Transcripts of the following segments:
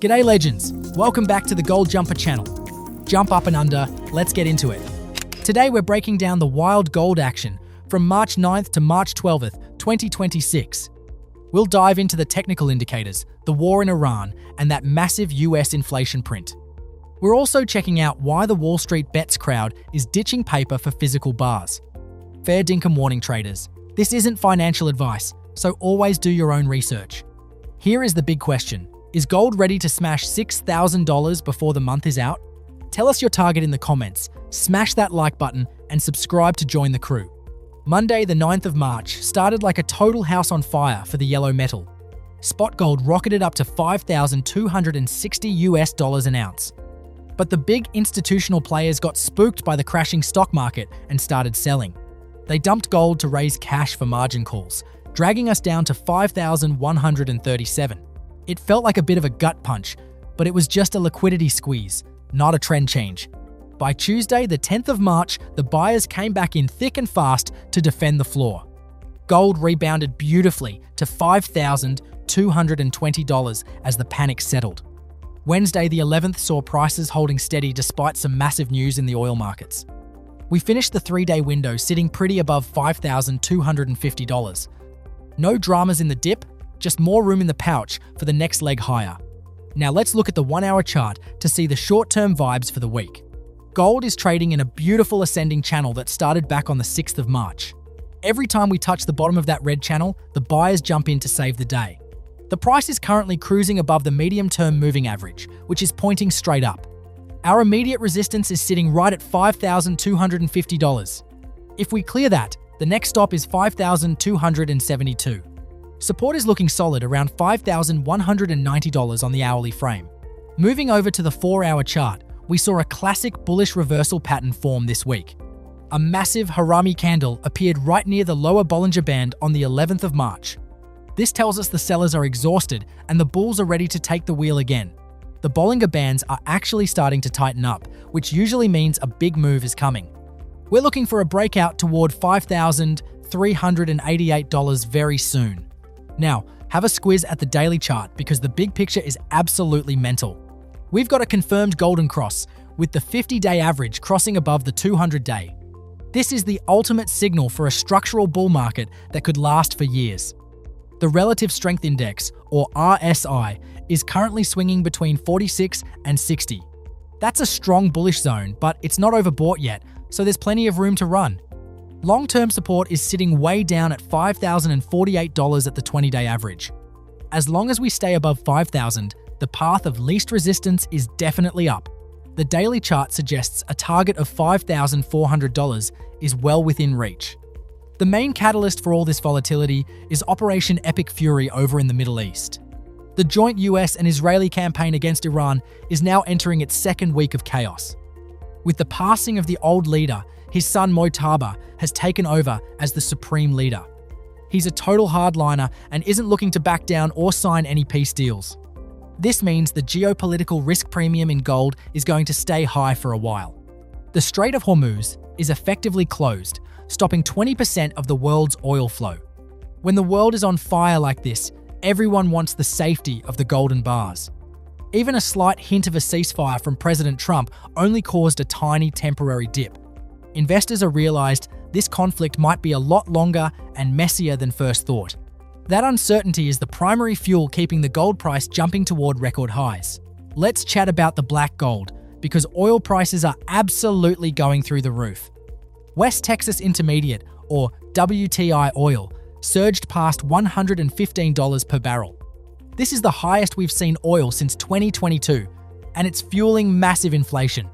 G'day legends, welcome back to the Gold Jumper channel. Jump up and under, let's get into it. Today we're breaking down the wild gold action from March 9th to March 12th, 2026. We'll dive into the technical indicators, the war in Iran, and that massive US inflation print. We're also checking out why the WallStreetBets crowd is ditching paper for physical bars. Fair dinkum warning traders, this isn't financial advice, so always do your own research. Here is the big question. Is gold ready to smash $6,000 before the month is out? Tell us your target in the comments, smash that like button, and subscribe to join the crew. Monday, the 9th of March, started like a total house on fire for the yellow metal. Spot gold rocketed up to $5,260 an ounce. But the big institutional players got spooked by the crashing stock market and started selling. They dumped gold to raise cash for margin calls, dragging us down to $5,137. It felt like a bit of a gut punch, but it was just a liquidity squeeze, not a trend change. By Tuesday, the 10th of March, the buyers came back in thick and fast to defend the floor. Gold rebounded beautifully to $5,220 as the panic settled. Wednesday, the 11th, saw prices holding steady despite some massive news in the oil markets. We finished the 3-day window sitting pretty above $5,250. No dramas in the dip, just more room in the pouch for the next leg higher. Now let's look at the 1-hour chart to see the short-term vibes for the week. Gold is trading in a beautiful ascending channel that started back on the 6th of March. Every time we touch the bottom of that red channel, the buyers jump in to save the day. The price is currently cruising above the medium-term moving average, which is pointing straight up. Our immediate resistance is sitting right at $5,250. If we clear that, the next stop is $5,272. Support is looking solid around $5,190 on the hourly frame. Moving over to the 4-hour chart, we saw a classic bullish reversal pattern form this week. A massive harami candle appeared right near the lower Bollinger Band on the 11th of March. This tells us the sellers are exhausted and the bulls are ready to take the wheel again. The Bollinger Bands are actually starting to tighten up, which usually means a big move is coming. We're looking for a breakout toward $5,388 very soon. Now, have a squiz at the daily chart because the big picture is absolutely mental. We've got a confirmed golden cross, with the 50-day average crossing above the 200-day. This is the ultimate signal for a structural bull market that could last for years. The Relative Strength Index, or RSI, is currently swinging between 46 and 60. That's a strong bullish zone, but it's not overbought yet, so there's plenty of room to run. Long-term support is sitting way down at $5,048 at the 20-day average. As long as we stay above $5,000, the path of least resistance is definitely up. The daily chart suggests a target of $5,400 is well within reach. The main catalyst for all this volatility is Operation Epic Fury over in the Middle East. The joint US and Israeli campaign against Iran is now entering its second week of chaos. With the passing of the old leader, his son Mojtaba has taken over as the supreme leader. He's a total hardliner and isn't looking to back down or sign any peace deals. This means the geopolitical risk premium in gold is going to stay high for a while. The Strait of Hormuz is effectively closed, stopping 20% of the world's oil flow. When the world is on fire like this, everyone wants the safety of the golden bars. Even a slight hint of a ceasefire from President Trump only caused a tiny temporary dip. Investors have realized this conflict might be a lot longer and messier than first thought. That uncertainty is the primary fuel keeping the gold price jumping toward record highs. Let's chat about the black gold, because oil prices are absolutely going through the roof. West Texas Intermediate, or WTI oil, surged past $115 per barrel. This is the highest we've seen oil since 2022, and it's fueling massive inflation.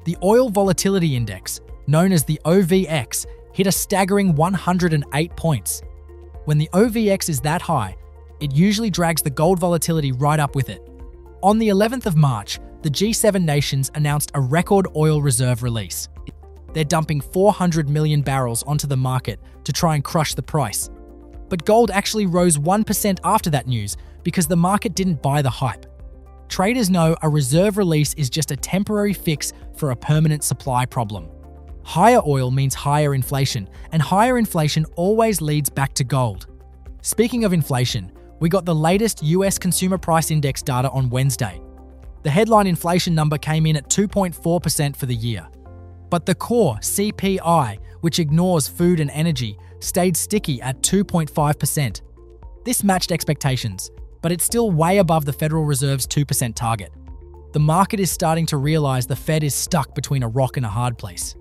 The Oil Volatility Index, known as the OVX, hit a staggering 108 points. When the OVX is that high, it usually drags the gold volatility right up with it. On the 11th of March, the G7 nations announced a record oil reserve release. They're dumping 400 million barrels onto the market to try and crush the price. But gold actually rose 1% after that news because the market didn't buy the hype. Traders know a reserve release is just a temporary fix for a permanent supply problem. Higher oil means higher inflation, and higher inflation always leads back to gold. Speaking of inflation, We got the latest US Consumer Price Index data on Wednesday. The headline inflation number came in at 2.4% for the year. But the core CPI, which ignores food and energy, stayed sticky at 2.5%. This matched expectations, but it's still way above the Federal Reserve's 2% target. The market is starting to realize the Fed is stuck between a rock and a hard place.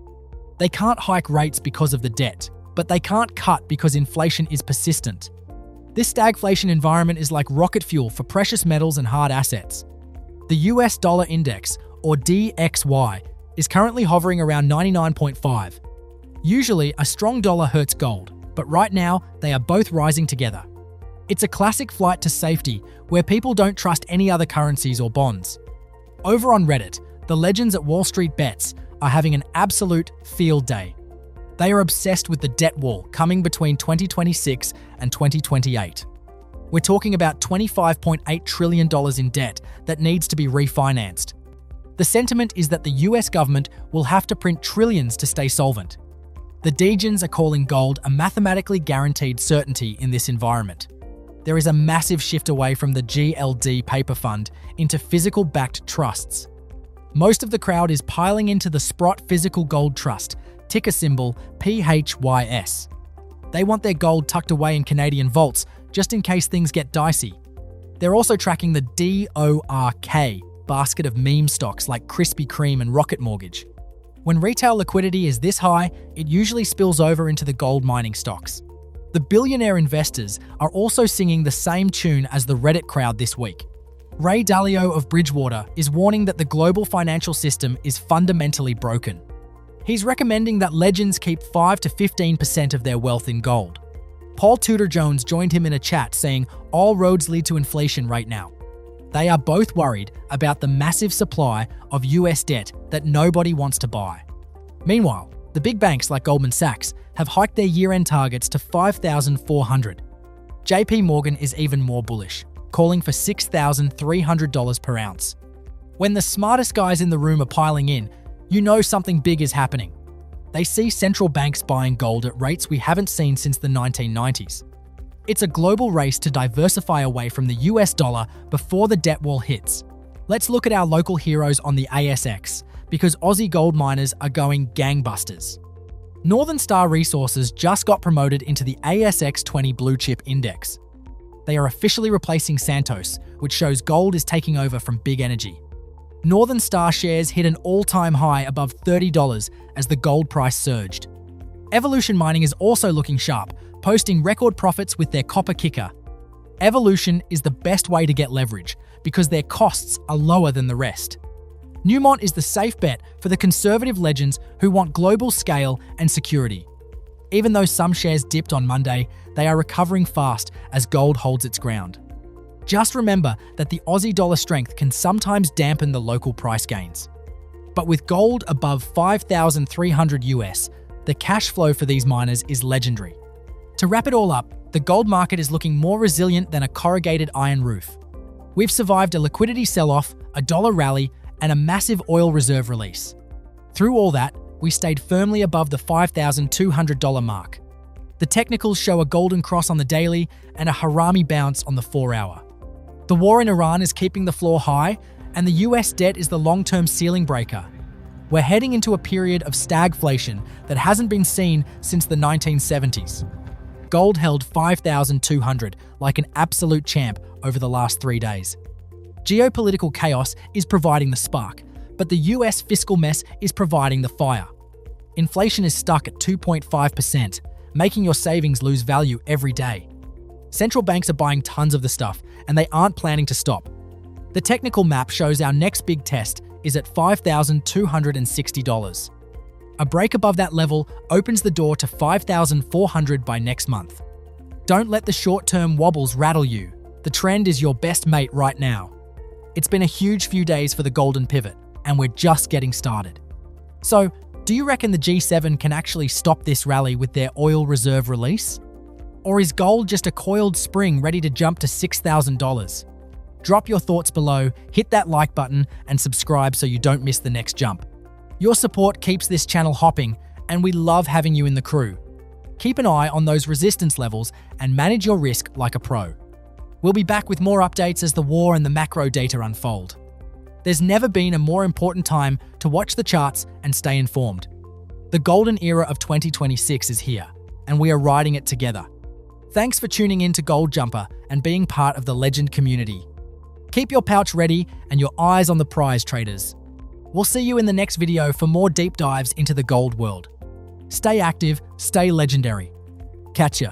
They can't hike rates because of the debt, but they can't cut because inflation is persistent. This stagflation environment is like rocket fuel for precious metals and hard assets. The US dollar index, or DXY, is currently hovering around 99.5. Usually, a strong dollar hurts gold, but right now, they are both rising together. It's a classic flight to safety where people don't trust any other currencies or bonds. Over on Reddit, the legends at WallStreetBets are having an absolute field day. They are obsessed with the debt wall coming between 2026 and 2028. We're talking about $25.8 trillion in debt that needs to be refinanced. The sentiment is that the US government will have to print trillions to stay solvent. The degens are calling gold a mathematically guaranteed certainty in this environment. There is a massive shift away from the GLD paper fund into physical-backed trusts. Most of the crowd is piling into the Sprott Physical Gold Trust, ticker symbol PHYS. They want their gold tucked away in Canadian vaults just in case things get dicey. They're also tracking the DORK basket of meme stocks like Krispy Kreme and Rocket Mortgage. When retail liquidity is this high, it usually spills over into the gold mining stocks. The billionaire investors are also singing the same tune as the Reddit crowd this week. Ray Dalio of Bridgewater is warning that the global financial system is fundamentally broken. He's recommending that legends keep 5 to 15% of their wealth in gold. Paul Tudor Jones joined him in a chat saying all roads lead to inflation right now. They are both worried about the massive supply of US debt that nobody wants to buy. Meanwhile, the big banks like Goldman Sachs have hiked their year-end targets to 5,400. JP Morgan is even more bullish, calling for $6,300 per ounce. When the smartest guys in the room are piling in, you know something big is happening. They see central banks buying gold at rates we haven't seen since the 1990s. It's a global race to diversify away from the US dollar before the debt wall hits. Let's look at our local heroes on the ASX, because Aussie gold miners are going gangbusters. Northern Star Resources just got promoted into the ASX 20 Blue Chip Index. They are officially replacing Santos, which shows gold is taking over from big energy. Northern Star shares hit an all-time high above $30 as the gold price surged. Evolution Mining is also looking sharp, posting record profits with their copper kicker. Evolution is the best way to get leverage because their costs are lower than the rest. Newmont is the safe bet for the conservative legends who want global scale and security. Even though some shares dipped on Monday, they are recovering fast as gold holds its ground. Just remember that the Aussie dollar strength can sometimes dampen the local price gains. But with gold above 5,300 US, the cash flow for these miners is legendary. To wrap it all up, the gold market is looking more resilient than a corrugated iron roof. We've survived a liquidity sell-off, a dollar rally, and a massive oil reserve release. Through all that, we stayed firmly above the $5,200 mark. The technicals show a golden cross on the daily and a harami bounce on the 4-hour. The war in Iran is keeping the floor high, and the US debt is the long-term ceiling breaker. We're heading into a period of stagflation that hasn't been seen since the 1970s. Gold held 5,200 like an absolute champ over the last 3 days. Geopolitical chaos is providing the spark, but the US fiscal mess is providing the fire. Inflation is stuck at 2.5%, making your savings lose value every day. Central banks are buying tons of the stuff, and they aren't planning to stop. The technical map shows our next big test is at $5,260. A break above that level opens the door to $5,400 by next month. Don't let the short-term wobbles rattle you. The trend is your best mate right now. It's been a huge few days for the golden pivot, and we're just getting started. So, do you reckon the G7 can actually stop this rally with their oil reserve release? Or is gold just a coiled spring ready to jump to $6,000? Drop your thoughts below, hit that like button, and subscribe so you don't miss the next jump. Your support keeps this channel hopping, and we love having you in the crew. Keep an eye on those resistance levels and manage your risk like a pro. We'll be back with more updates as the war and the macro data unfold. There's never been a more important time to watch the charts and stay informed. The golden era of 2026 is here, and we are riding it together. Thanks for tuning in to Gold Jumper and being part of the Legend community. Keep your pouch ready and your eyes on the prize, traders. We'll see you in the next video for more deep dives into the gold world. Stay active, stay legendary. Catch ya.